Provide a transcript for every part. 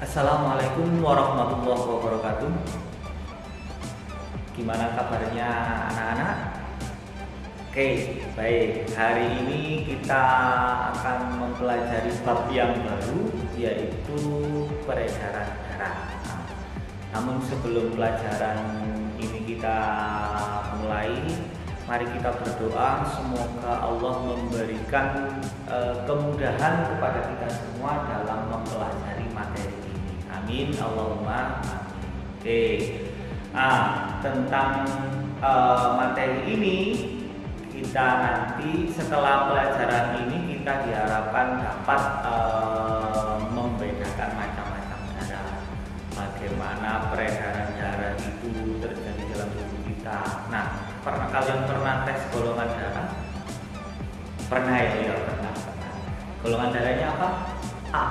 Assalamualaikum warahmatullahi wabarakatuh. Gimana kabarnya anak-anak? Oke, baik. Hari ini kita akan mempelajari bab yang baru, yaitu peredaran darah. Namun sebelum pelajaran ini kita mulai, mari kita berdoa semoga Allah memberikan kemudahan kepada kita semua dalam mempelajari materi ini. Amin, Allahumma amin. Oke, tentang materi ini kita nanti setelah pelajaran ini kita diharapkan dapat membedakan macam-macam darah, bagaimana peredaran darah itu terjadi dalam tubuh kita. Nah, kalian pernah tes golongan darah? Pernah ya? Pernah. Golongan darahnya apa? A.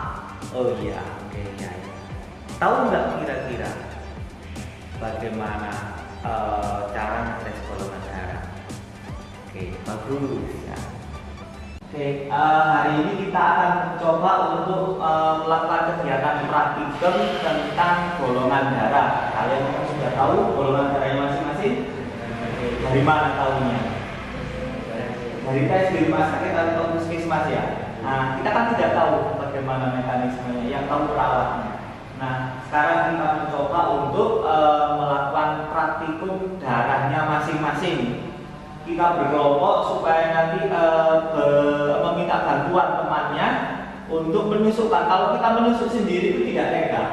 Oh iya, oke ya. Tahu nggak kira-kira bagaimana cara tes golongan darah? Oke, bagus ya. Oke, hari ini kita akan mencoba untuk melakukan kegiatan praktikum tentang golongan darah. Kalian sudah tahu golongan darahnya masing-masing? Dari mana tahunya? Dari tes di rumah sakit atau puskesmas ya. Nah, kita kan tidak tahu bagaimana mekanismenya, yang tahu perawatnya. Nah, sekarang kita mencoba untuk melakukan praktikum darahnya masing-masing. Kita berkelompok supaya nanti meminta bantuan temannya untuk menusukkan. Kalau kita menusuk sendiri itu tidak tega.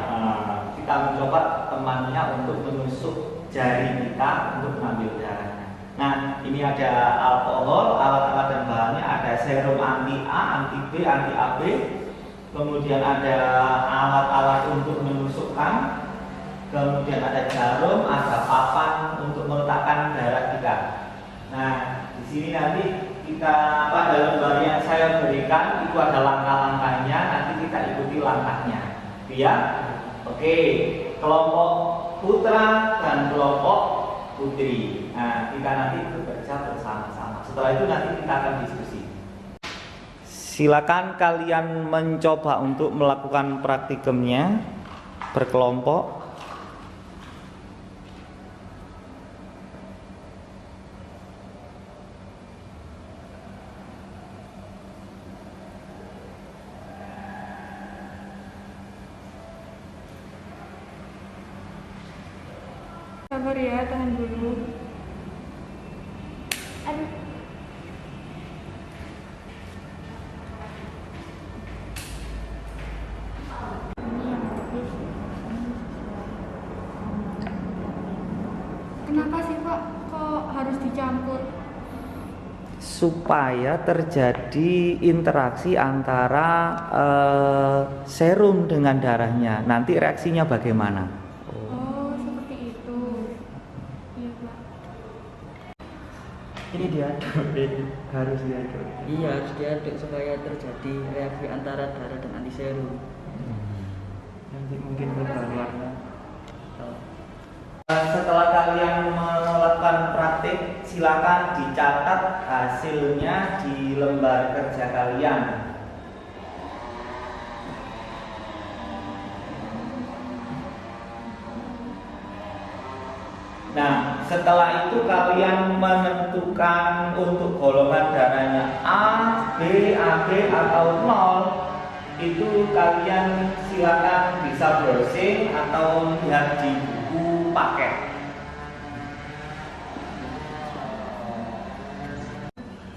Kita mencoba temannya untuk menusuk jari kita untuk mengambil darahnya. Nah, ini ada alkohol, alat-alat dan bahannya, ada serum anti A, anti B, anti AB. Kemudian ada alat-alat untuk menusukkan. Kemudian ada jarum, ada papan untuk meletakkan darah kita. Nah, di sini nanti kita pada lembar yang saya berikan itu ada langkah-langkahnya. Nanti kita ikuti langkahnya. Ya, oke. Kelompok putra dan kelompok putri. Nah, kita nanti bekerja bersama-sama. Setelah itu nanti kita akan diskusi. Silakan kalian mencoba untuk melakukan praktikumnya berkelompok. Sabar ya, tahan dulu. Aduh. Kenapa sih Pak kok harus dicampur? Supaya terjadi interaksi antara serum dengan darahnya. Nanti reaksinya bagaimana? Oh, seperti itu. Iya Pak. Ini diaduk, harus diaduk. Iya, harus diaduk supaya terjadi reaksi antara darah dan anti serum. Nanti mungkin berubah warna. Setelah kalian melakukan praktik, silakan dicatat hasilnya di lembar kerja kalian. Nah, setelah itu kalian menentukan untuk golongan darahnya A, B, AB atau 0. Itu kalian silakan bisa browsing atau lihat di buku paket.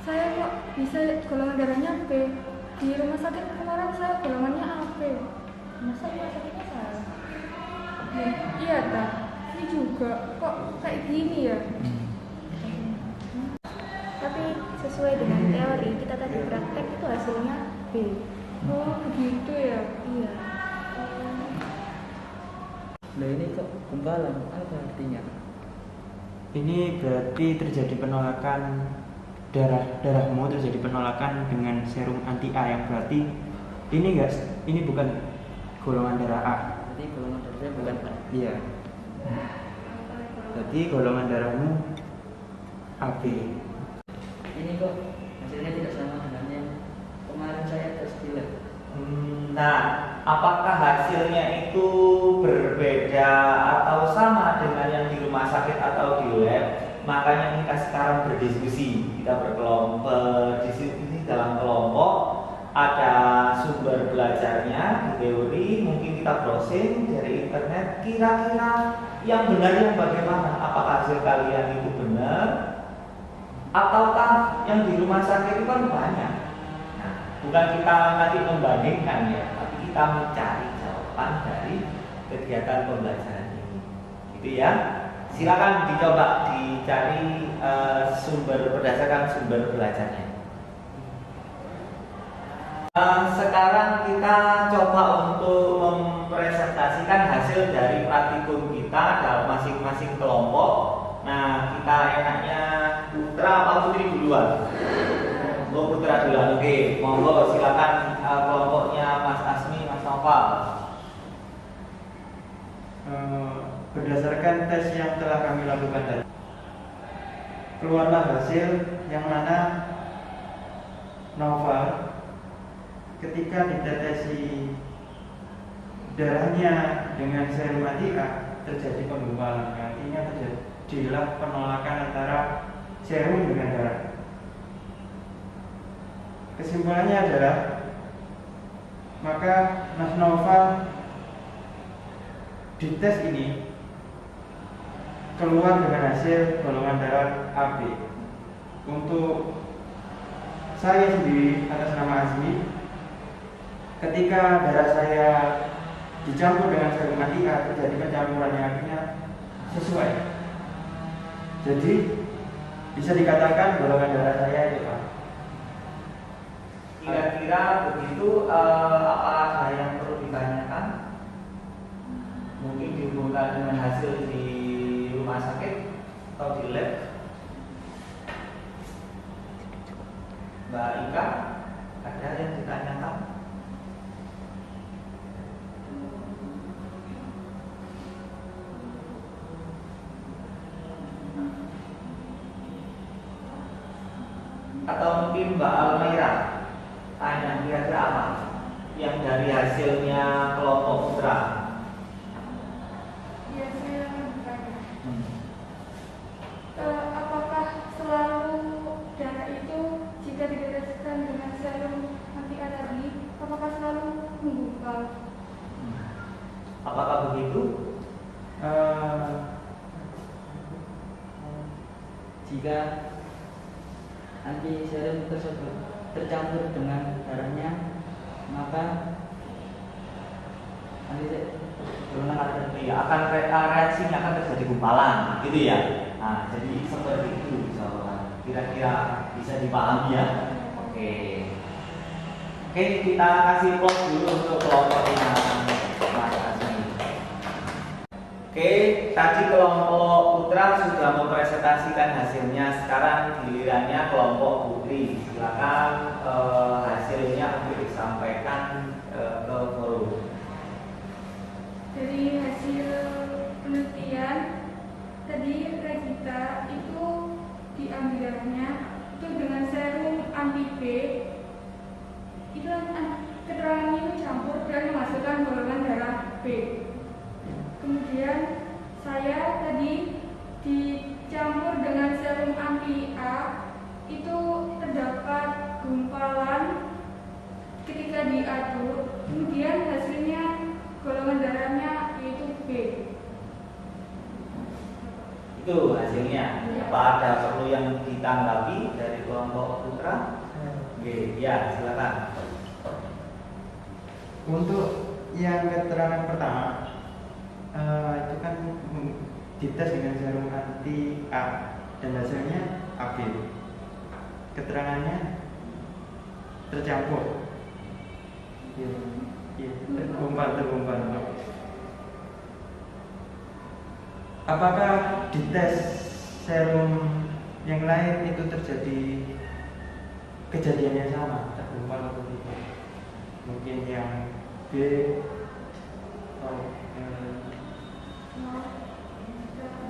Saya kok bisa golongan darahnya B. Di rumah sakit kemarin saya golongannya AB. Masa rumah sakitnya salah? Iya dah. Ini juga kok kayak gini ya? Tapi sesuai dengan teori kita tadi praktek itu hasilnya B. Oh begitu ya? Iya. Nah ini kok gumpalan, apa artinya? Ini berarti terjadi penolakan darahmu terjadi penolakan dengan serum anti A yang berarti ini bukan golongan darah A. Berarti golongan darahnya bukan A. Iya. Jadi golongan darahmu AB. Ini kok hasilnya tidak sama dengan yang kemarin saya tes di lab. Nah, apakah hasilnya itu berbeda atau sama dengan yang di rumah sakit atau di lab? Makanya kita sekarang berdiskusi, kita berkelompok, diskusi dalam kelompok, ada sumber belajarnya di teori, mungkin kita browsing dari internet, kira-kira yang benar yang bagaimana? Apakah hasil kalian itu benar? Ataukah yang di rumah sakit itu kan banyak? Nah, bukan kita nanti membandingkan ya, tapi kita mencari jawaban dari kegiatan pembelajaran ini. Gitu ya. Silakan dicoba dicari sumber berdasarkan sumber belajarnya. Sekarang kita coba untuk mempresentasikan hasil dari praktikum kita dalam masing-masing kelompok. Nah, kita enaknya Putra apa Putri duluan? Oh, Putra duluan. Oke, monggo silakan kelompoknya Mas Asmi, Mas Noval. Berdasarkan tes yang telah kami lakukan tadi, keluarlah hasil yang mana Noval ketika ditetesi darahnya dengan serum anti A terjadi penggumpalan, artinya terjadilah penolakan antara serum dengan darah. Kesimpulannya adalah maka Mas Noval di tes ini keluar dengan hasil golongan darah AB. Untuk saya sendiri atas nama Azmi, ketika darah saya dicampur dengan serum anti A terjadi pencampurannya akhirnya sesuai. Jadi bisa dikatakan golongan darah saya itu A. Kira-kira begitu, apa ada yang perlu ditanyakan? Mungkin dihubungkan dengan hasil di rumah sakit atau di lab. Mbak Ika, ada yang ditanyakan? Atau mungkin Mbak Almaira tanya kira-kira apa yang dari hasilnya kelompok Putra? Ya, saya bertanya. Apakah selalu darah itu jika diteteskan dengan serum anti A tadi, apakah selalu menggumpal? Apakah begitu? Jika anti serum tersebut tercampur dengan darahnya, maka akan reaksinya akan terjadi gumpalan, gitu ya. Nah, jadi seperti itu jawaban. Kira-kira bisa dipahami ya? Oke. Oke, kita kasih close dulu untuk kelompoknya Mas Azmi. Oke, tadi kelompok Putra sudah mempresentasikan hasilnya. Sekarang gilirannya kelompok Putri. Silakan hasilnya untuk disampaikan ke forum. Dari hasil penelitian tadi Regita itu diambilnya itu dengan serum anti B, itu keterangannya itu campur dan menghasilkan golongan darah B. Kemudian saya tadi dicampur dengan serum anti A, itu terdapat gumpalan ketika diaduk, kemudian hasilnya golongan darahnya yaitu B. Itu hasilnya. Apa ada perlu yang ditanggapi dari kelompok Putra? Oke, ya silakan. Untuk yang keterangan pertama, itu kan dites dengan serum anti A dan hasilnya AB. Keterangannya tercampur. Tergumpal. Apakah di tes serum yang lain itu terjadi kejadiannya sama, tergumpal atau tidak? Mungkin yang B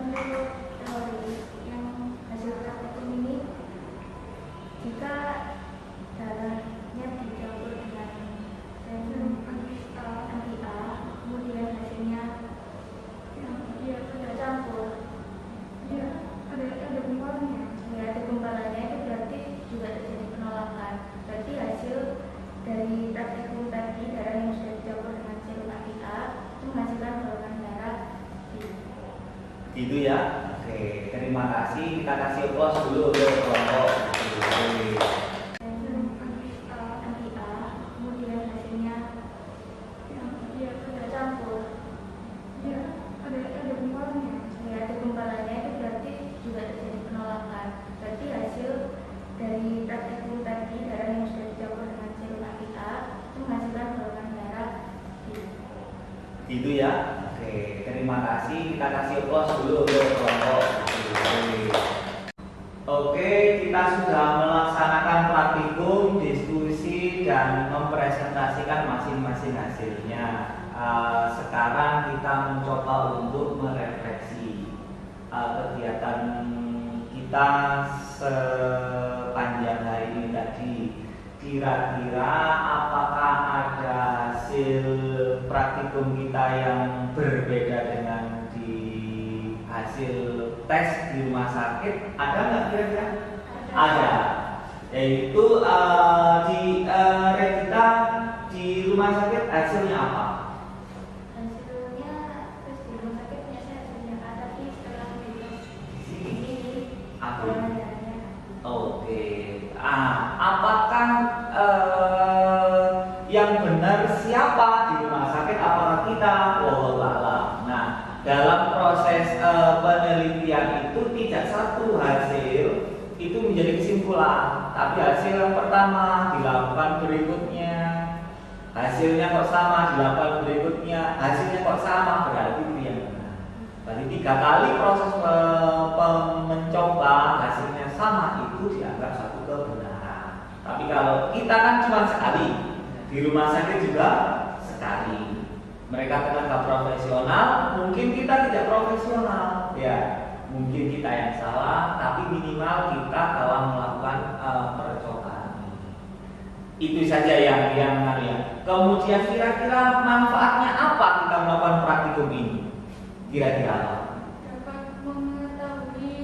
Menurut teori yang hasil praktikum ini, jika darahnya dicampur dengan serum anti A Gitu ya. Oke, terima kasih. Kita kasih applause dulu untuk kelompok. anti A, kemudian hasilnya Iya, sudah campur. iya, ada gumpalannya. Ya, ada gumpalannya itu berarti juga terjadi penolakan. Berarti hasil dari praktikum tadi darah yang sudah dicampur dengan serum anti A itu menghasilkan golongan darah B. Gitu ya. Oke, terima kasih. Kita kasih applause dulu untuk kelompok. Oke, kita sudah melaksanakan praktikum, diskusi, dan mempresentasikan masing-masing hasilnya. Sekarang kita mencoba untuk merefleksi kegiatan kita sepanjang hari ini tadi. Kira-kira apakah ada hasil praktikum kita yang berbeda dengan di hasil tes di rumah sakit? Ada nggak kira-kira? Ada. Yaitu di Revita di rumah sakit hasilnya apa? Hasilnya terus di rumah sakit punya saya hasilnya A, tapi setelah dites Di di sini. sini Aku. golongan darahnya Oke. Apakah yang benar siapa di rumah sakit? Apakah kita? Wallahu a'lam. Nah, dalam proses penelitian itu tidak satu hasil itu menjadi kesimpulan, tapi hasil yang pertama dilakukan berikutnya, hasilnya kok sama dilakukan berikutnya, hasilnya kok sama, berarti itu yang benar. Berarti 3 kali proses mencoba hasilnya sama itu dianggap satu kebenaran. Tapi kalau kita kan cuma sekali, di rumah sakit juga sekali. Mereka tenaga profesional, mungkin kita tidak profesional, ya. Mungkin kita yang salah, tapi minimal kita dalam melakukan percobaan ini. Itu saja yang Kemudian kira-kira manfaatnya apa kita melakukan praktikum ini? Kira-kira apa? Dapat mengetahui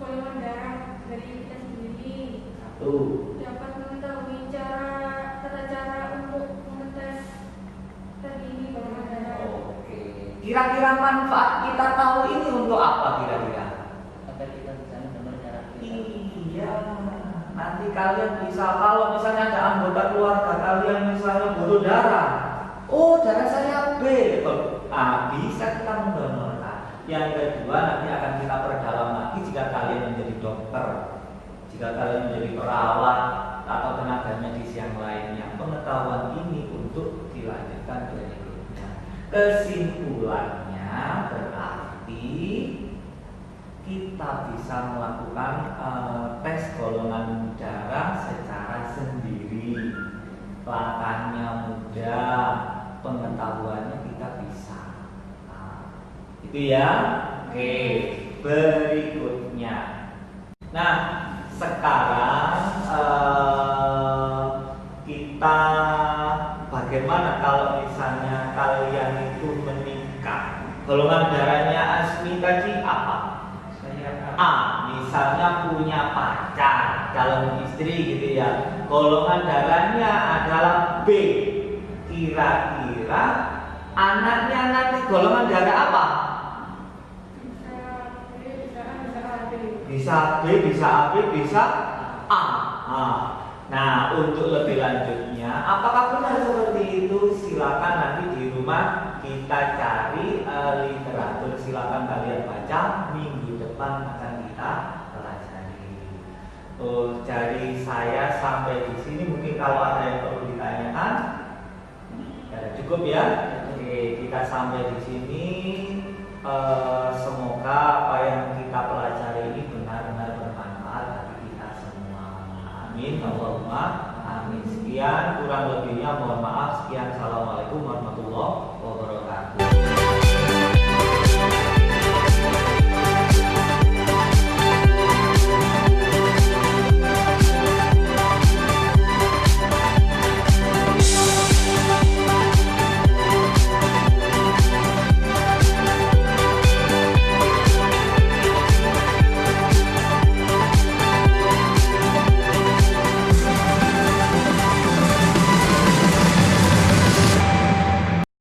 golongan darah dari kita sendiri. Satu. Dapat mengetahui tata cara untuk mengetes tadi ini golongan darah. Oke. Kira-kira manfaat kita tahu ini untuk apa kira-kira? Agar kita bisa mendengar darah kita. Iya. Nanti kalian bisa, kalau misalnya ada anggota keluarga kalian misalnya butuh darah, oh darah saya B, betul. Bisa kita mendonorkan. Yang kedua nanti akan kita perdalam lagi jika kalian menjadi dokter, jika kalian menjadi perawat atau tenaga medis yang lainnya, pengetahuan ini untuk dilanjutkan berikutnya. Kesimpulannya berarti kita bisa melakukan tes golongan darah secara sendiri. Langkahnya mudah, pengetahuannya kita bisa. Itu ya. Oke, berikutnya. Nah, sekarang kita bagaimana kalau misalnya kalian itu menikah? Golongan darahnya Asmi tadi apa? A, misalnya punya pacar, calon istri gitu ya. Golongan darahnya adalah B. Kira-kira anaknya nanti golongan darah apa? Bisa B, bisa AB, bisa A. Nah, untuk lebih lanjutnya, apakah benar seperti itu? Silakan nanti di rumah kita cari literatur. Silakan kalian baca, minggu depan akan kita pelajari. Dari saya sampai di sini, mungkin kalau ada yang perlu ditanyakan, cukup ya. Oke, kita sampai di sini. Semoga apa yang kita pelajari ini benar-benar bermanfaat bagi kita semua. Amin. Allahumma amin. Sekian, kurang lebihnya mohon maaf. Sekian, assalamualaikum warahmatullahi wabarakatuh.